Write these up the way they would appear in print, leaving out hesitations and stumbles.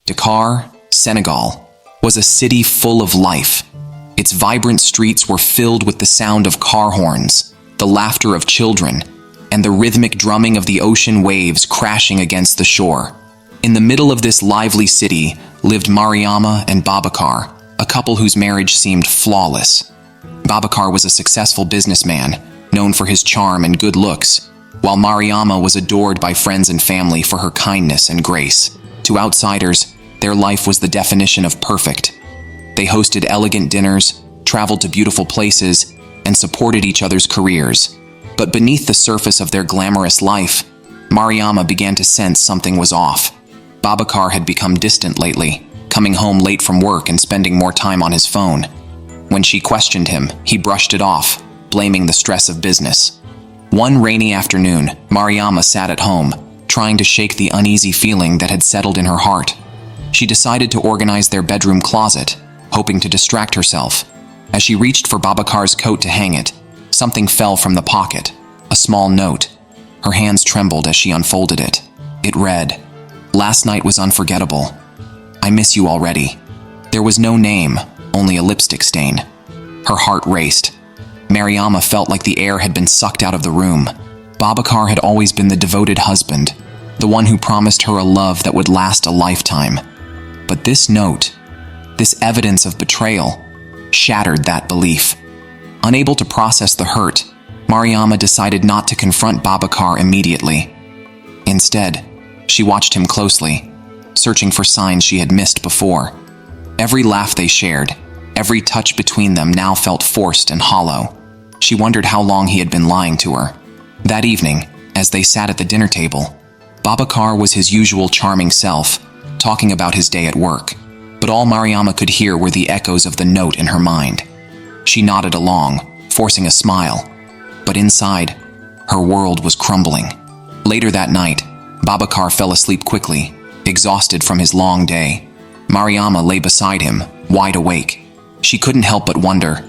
Dakar, Senegal, was a city full of life. Its vibrant streets were filled with the sound of car horns, the laughter of children, and the rhythmic drumming of the ocean waves crashing against the shore. In the middle of this lively city lived Mariama and Babacar, a couple whose marriage seemed flawless. Babacar was a successful businessman, known for his charm and good looks, while Mariama was adored by friends and family for her kindness and grace. To outsiders, their life was the definition of perfect. They hosted elegant dinners, traveled to beautiful places, and supported each other's careers. But beneath the surface of their glamorous life, Mariama began to sense something was off. Babacar had become distant lately, coming home late from work and spending more time on his phone. When she questioned him, he brushed it off, blaming the stress of business. One rainy afternoon, Mariama sat at home, trying to shake the uneasy feeling that had settled in her heart. She decided to organize their bedroom closet, hoping to distract herself. As she reached for Babacar's coat to hang it, something fell from the pocket, a small note. Her hands trembled as she unfolded it. It read, "Last night was unforgettable. I miss you already." There was no name, only a lipstick stain. Her heart raced. Mariama felt like the air had been sucked out of the room. Babacar had always been the devoted husband, the one who promised her a love that would last a lifetime. But this note, this evidence of betrayal, shattered that belief. Unable to process the hurt, Mariama decided not to confront Babacar immediately. Instead, she watched him closely, searching for signs she had missed before. Every laugh they shared, every touch between them now felt forced and hollow. She wondered how long he had been lying to her. That evening, as they sat at the dinner table, Babacar was his usual charming self, talking about his day at work. But all Mariama could hear were the echoes of the note in her mind. She nodded along, forcing a smile. But inside, her world was crumbling. Later that night, Babacar fell asleep quickly, exhausted from his long day. Mariama lay beside him, wide awake. She couldn't help but wonder,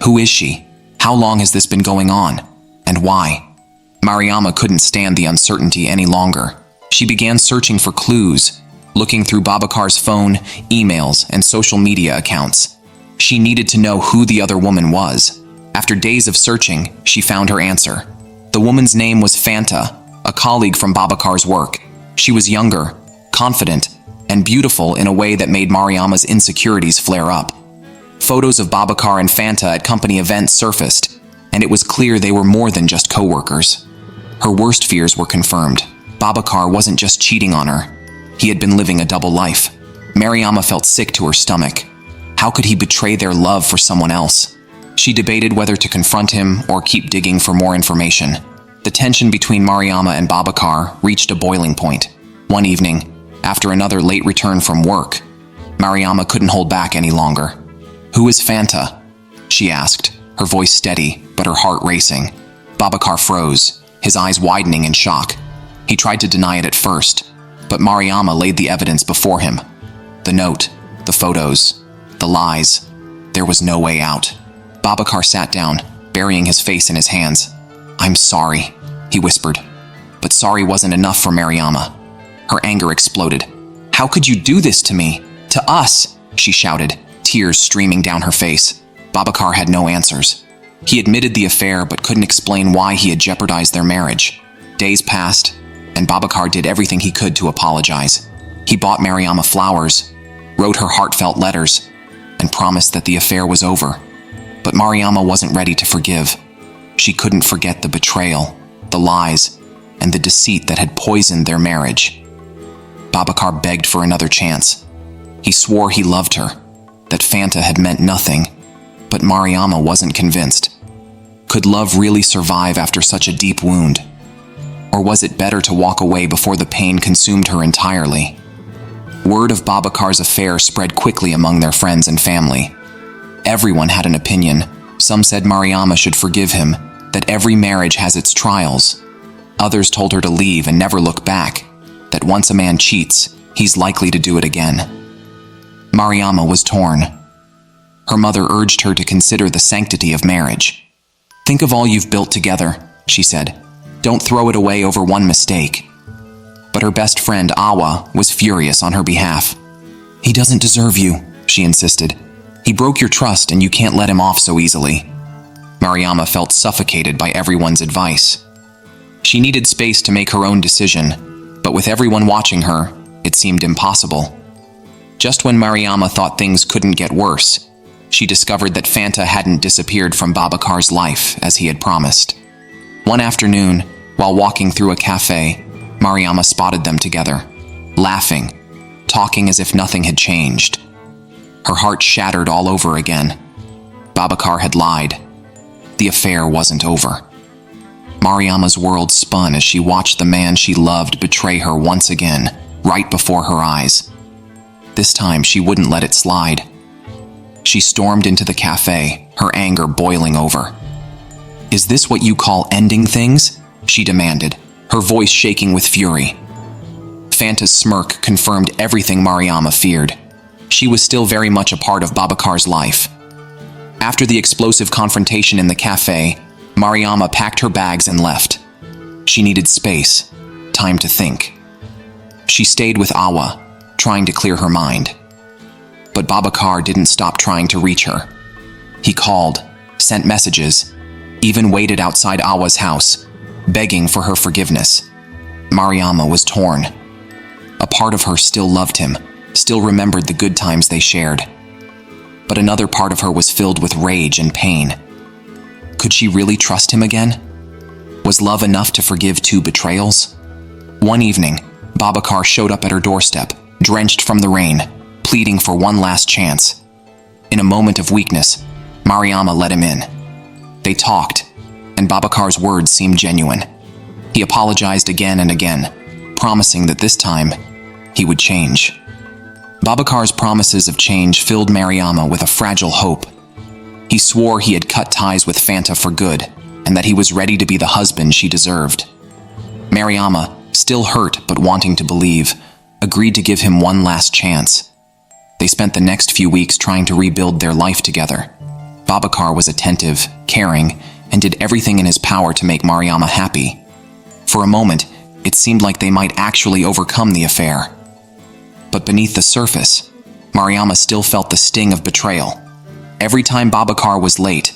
who is she? How long has this been going on? And why? Mariama couldn't stand the uncertainty any longer. She began searching for clues, looking through Babacar's phone, emails, and social media accounts. She needed to know who the other woman was. After days of searching, she found her answer. The woman's name was Fanta, a colleague from Babacar's work. She was younger, confident, and beautiful in a way that made Mariama's insecurities flare up. Photos of Babacar and Fanta at company events surfaced, and it was clear they were more than just co-workers. Her worst fears were confirmed. Babacar wasn't just cheating on her. He had been living a double life. Mariama felt sick to her stomach. How could he betray their love for someone else? She debated whether to confront him or keep digging for more information. The tension between Mariama and Babacar reached a boiling point. One evening, after another late return from work, Mariama couldn't hold back any longer. "Who is Fanta?" she asked, her voice steady, but her heart racing. Babacar froze, his eyes widening in shock. He tried to deny it at first, but Mariama laid the evidence before him. The note, the photos, the lies. There was no way out. Babacar sat down, burying his face in his hands. "I'm sorry," he whispered. But sorry wasn't enough for Mariama. Her anger exploded. "How could you do this to me? To us?" she shouted, tears streaming down her face. Babacar had no answers. He admitted the affair but couldn't explain why he had jeopardized their marriage. Days passed, and Babacar did everything he could to apologize. He bought Mariama flowers, wrote her heartfelt letters, and promised that the affair was over. But Mariama wasn't ready to forgive. She couldn't forget the betrayal, the lies, and the deceit that had poisoned their marriage. Babacar begged for another chance. He swore he loved her, that Fanta had meant nothing, but Mariama wasn't convinced. Could love really survive after such a deep wound? Or was it better to walk away before the pain consumed her entirely? Word of Babacar's affair spread quickly among their friends and family. Everyone had an opinion. Some said Mariama should forgive him, that every marriage has its trials. Others told her to leave and never look back, that once a man cheats, he's likely to do it again. Mariama was torn. Her mother urged her to consider the sanctity of marriage. "Think of all you've built together," she said. "Don't throw it away over one mistake." But her best friend, Awa, was furious on her behalf. "He doesn't deserve you," she insisted. "He broke your trust and you can't let him off so easily." Mariama felt suffocated by everyone's advice. She needed space to make her own decision, but with everyone watching her, it seemed impossible. Just when Mariama thought things couldn't get worse, she discovered that Fanta hadn't disappeared from Babakar's life as he had promised. One afternoon, while walking through a cafe, Mariama spotted them together, laughing, talking as if nothing had changed. Her heart shattered all over again. Babakar had lied. The affair wasn't over. Mariama's world spun as she watched the man she loved betray her once again, right before her eyes. This time, she wouldn't let it slide. She stormed into the cafe, her anger boiling over. "Is this what you call ending things?" she demanded, her voice shaking with fury. Fanta's smirk confirmed everything Mariama feared. She was still very much a part of Babakar's life. After the explosive confrontation in the cafe, Mariama packed her bags and left. She needed space, time to think. She stayed with Awa, trying to clear her mind. But Babakar didn't stop trying to reach her. He called, sent messages, even waited outside Awa's house, begging for her forgiveness. Mariama was torn. A part of her still loved him, still remembered the good times they shared. But another part of her was filled with rage and pain. Could she really trust him again? Was love enough to forgive 2 betrayals? One evening, Babakar showed up at her doorstep, drenched from the rain, pleading for one last chance. In a moment of weakness, Mariama let him in. They talked, and Babakar's words seemed genuine. He apologized again and again, promising that this time, he would change. Babakar's promises of change filled Mariama with a fragile hope. He swore he had cut ties with Fanta for good, and that he was ready to be the husband she deserved. Mariama, still hurt but wanting to believe, agreed to give him one last chance. They spent the next few weeks trying to rebuild their life together. Babakar was attentive, caring, and did everything in his power to make Mariama happy. For a moment, it seemed like they might actually overcome the affair. But beneath the surface, Mariama still felt the sting of betrayal. Every time Babakar was late,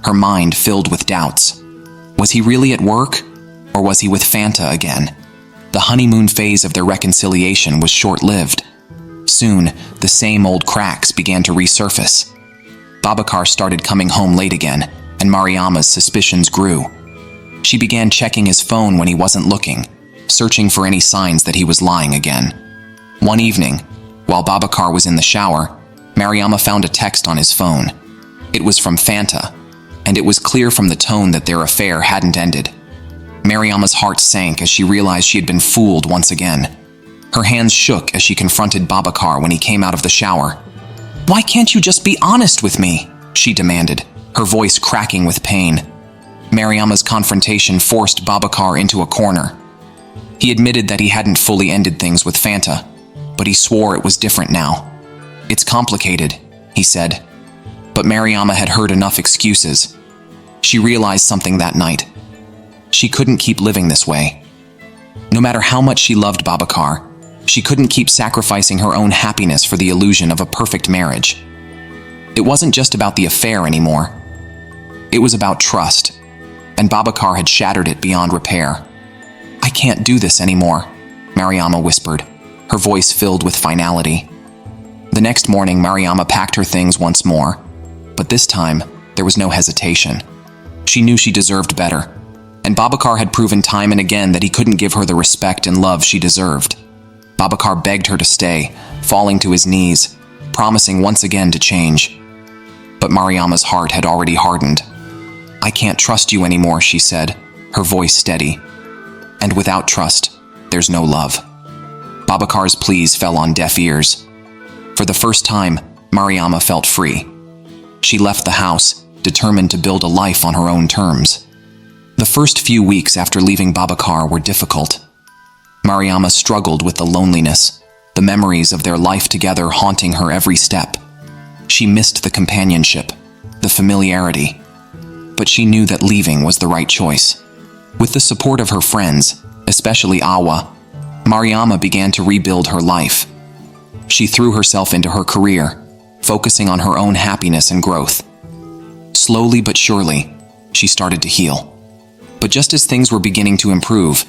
her mind filled with doubts. Was he really at work, or was he with Fanta again? The honeymoon phase of their reconciliation was short-lived. Soon, the same old cracks began to resurface. Babakar started coming home late again, and Mariama's suspicions grew. She began checking his phone when he wasn't looking, searching for any signs that he was lying again. One evening, while Babakar was in the shower, Mariama found a text on his phone. It was from Fanta, and it was clear from the tone that their affair hadn't ended. Mariama's heart sank as she realized she had been fooled once again. Her hands shook as she confronted Babakar when he came out of the shower. "Why can't you just be honest with me?" she demanded, her voice cracking with pain. Mariama's confrontation forced Babakar into a corner. He admitted that he hadn't fully ended things with Fanta, but he swore it was different now. "It's complicated," he said. But Mariama had heard enough excuses. She realized something that night. She couldn't keep living this way. No matter how much she loved Babakar, she couldn't keep sacrificing her own happiness for the illusion of a perfect marriage. It wasn't just about the affair anymore. It was about trust, and Babakar had shattered it beyond repair. "I can't do this anymore," Mariama whispered, her voice filled with finality. The next morning, Mariama packed her things once more, but this time, there was no hesitation. She knew she deserved better, and Babakar had proven time and again that he couldn't give her the respect and love she deserved. Babakar begged her to stay, falling to his knees, promising once again to change. But Mariama's heart had already hardened. "I can't trust you anymore," she said, her voice steady. And without trust, there's no love. Babakar's pleas fell on deaf ears. For the first time, Mariama felt free. She left the house, determined to build a life on her own terms. The first few weeks after leaving Babakar were difficult. Mariama struggled with the loneliness, the memories of their life together haunting her every step. She missed the companionship, the familiarity, but she knew that leaving was the right choice. With the support of her friends, especially Awa, Mariama began to rebuild her life. She threw herself into her career, focusing on her own happiness and growth. Slowly but surely, she started to heal. But just as things were beginning to improve,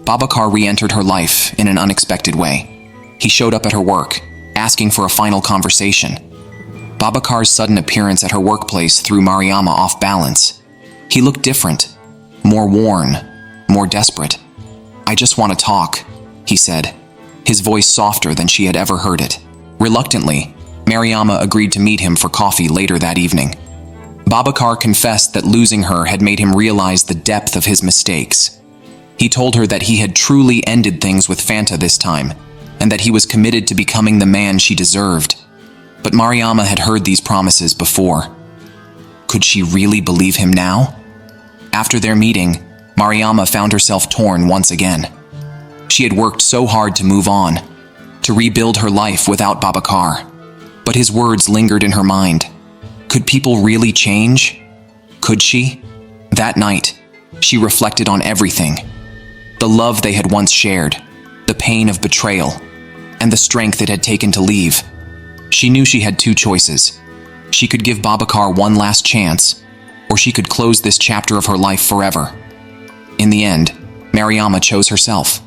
Babacar re-entered her life in an unexpected way. He showed up at her work, asking for a final conversation. Babacar's sudden appearance at her workplace threw Mariama off balance. He looked different, more worn, more desperate. "I just want to talk," he said, his voice softer than she had ever heard it. Reluctantly, Mariama agreed to meet him for coffee later that evening. Babacar confessed that losing her had made him realize the depth of his mistakes. He told her that he had truly ended things with Fanta this time, and that he was committed to becoming the man she deserved. But Mariama had heard these promises before. Could she really believe him now? After their meeting, Mariama found herself torn once again. She had worked so hard to move on, to rebuild her life without Babacar. But his words lingered in her mind. Could people really change? Could she? That night, she reflected on everything. The love they had once shared, the pain of betrayal, and the strength it had taken to leave. She knew she had two choices. She could give Babacar one last chance, or she could close this chapter of her life forever. In the end, Mariama chose herself.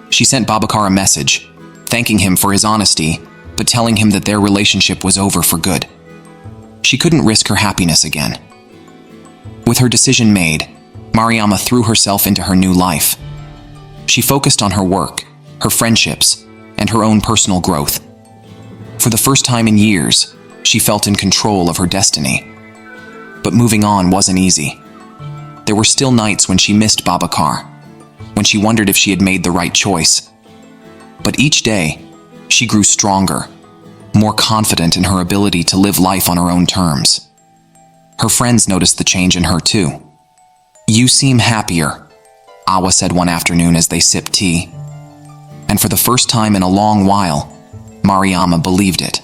She sent Babacar a message, thanking him for his honesty, but telling him that their relationship was over for good. She couldn't risk her happiness again. With her decision made, Mariama threw herself into her new life. She focused on her work, her friendships, and her own personal growth. For the first time in years, she felt in control of her destiny. But moving on wasn't easy. There were still nights when she missed Babacar, when she wondered if she had made the right choice. But each day, she grew stronger, more confident in her ability to live life on her own terms. Her friends noticed the change in her too. "You seem happier," Awa said one afternoon as they sipped tea. And for the first time in a long while, Mariama believed it.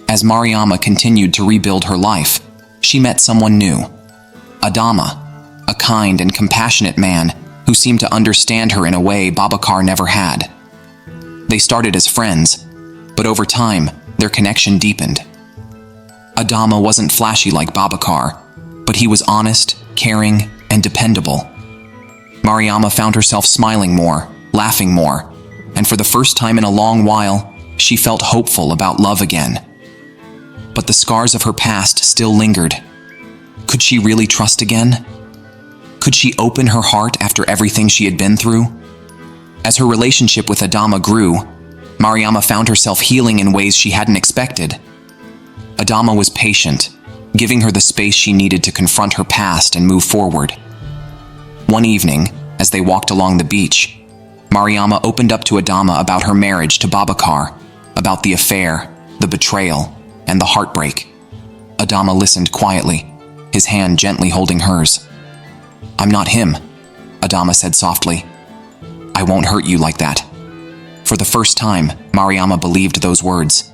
As Mariama continued to rebuild her life, she met someone new. Adama, a kind and compassionate man who seemed to understand her in a way Babacar never had. They started as friends, but over time, their connection deepened. Adama wasn't flashy like Babacar, but he was honest, caring, and dependable. Mariama found herself smiling more, laughing more, and for the first time in a long while, she felt hopeful about love again. But the scars of her past still lingered. Could she really trust again? Could she open her heart after everything she had been through? As her relationship with Adama grew, Mariama found herself healing in ways she hadn't expected. Adama was patient, giving her the space she needed to confront her past and move forward. One evening, as they walked along the beach, Mariama opened up to Adama about her marriage to Babacar, about the affair, the betrayal, and the heartbreak. Adama listened quietly, his hand gently holding hers. "I'm not him," Adama said softly. "I won't hurt you like that." For the first time, Mariama believed those words.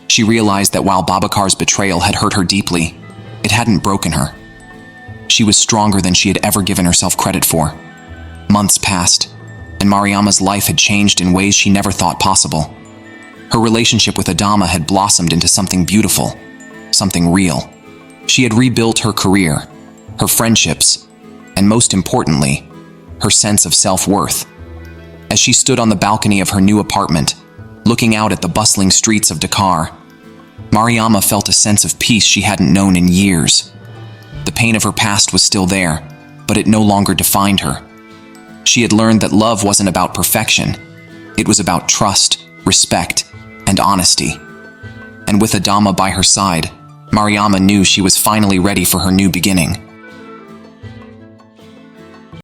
She realized that while Babacar's betrayal had hurt her deeply, it hadn't broken her. She was stronger than she had ever given herself credit for. Months passed, and Mariama's life had changed in ways she never thought possible. Her relationship with Adama had blossomed into something beautiful, something real. She had rebuilt her career, her friendships, and most importantly, her sense of self-worth. As she stood on the balcony of her new apartment, looking out at the bustling streets of Dakar, Mariama felt a sense of peace she hadn't known in years. The pain of her past was still there, but it no longer defined her. She had learned that love wasn't about perfection. It was about trust, respect, and honesty. And with Adama by her side, Mariama knew she was finally ready for her new beginning.